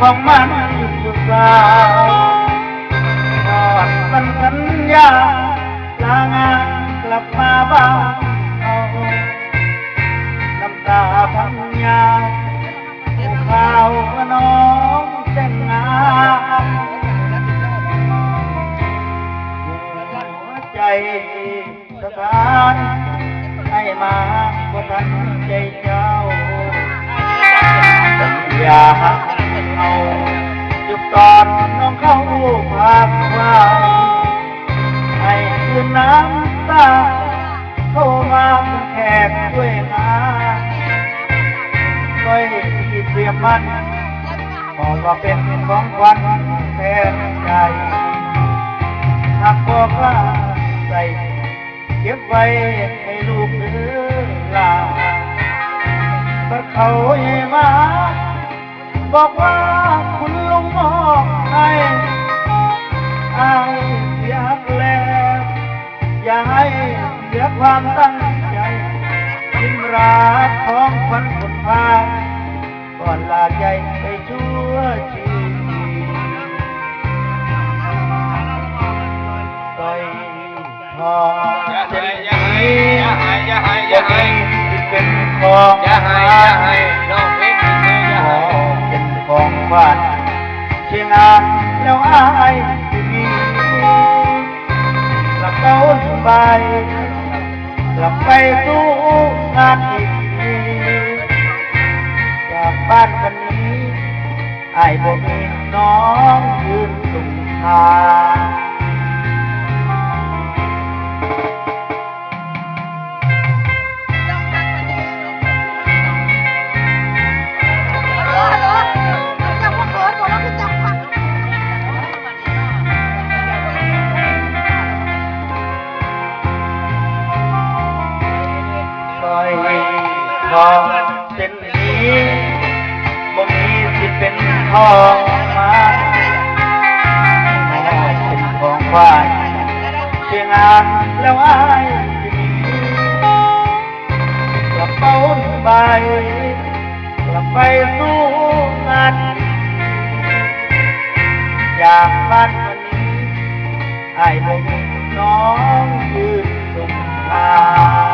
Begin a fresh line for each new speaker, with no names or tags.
ของมันอยู่สาวทอดมันสัญญาลางานกลับมาบ้านเอาน้ำตาพังยาผู้ข่าวว่าน้องแต่งงานหัวใจสถานให้มาก็ทันใจเจ้าสัญญาเอาจุดตอนน้องเข้าภาคไว้ให้คืนน้ำตาเข้ามาเป็นแขกด้วยนะก้อยที่เตรียมมันบอกว่าเป็นของขวัญแทนใจหากบอกว่าใส่เก็บไว้ให้ลูกเดือลาถ้าเขาให้มาบอกว่าคุณลุงมอบให้อายเสียแล้วอย่าให้เสียความตั้งใจยิ้มรักของขวัญคนพาก่อนลาใจไปชั่วชีวิตต่อยทองเส้นนี้จะเป็นของน้องเป็นของขวัญเชียงอานแล้วอายที่มีกลับเต้นใบกลับไปสู้งานอีกทีจากบ้านวันนี้อายบ่มีน้องยืนตรงทางทองเส้นนี้บ่มีสิเป็นทองมาเป็นของขวัญเชียงอานแล้วอายที่มีกระเป๋าใบกลับไปสู้งานจากบ้านวันนี้อายบ่มีน้องยืนตรงทาง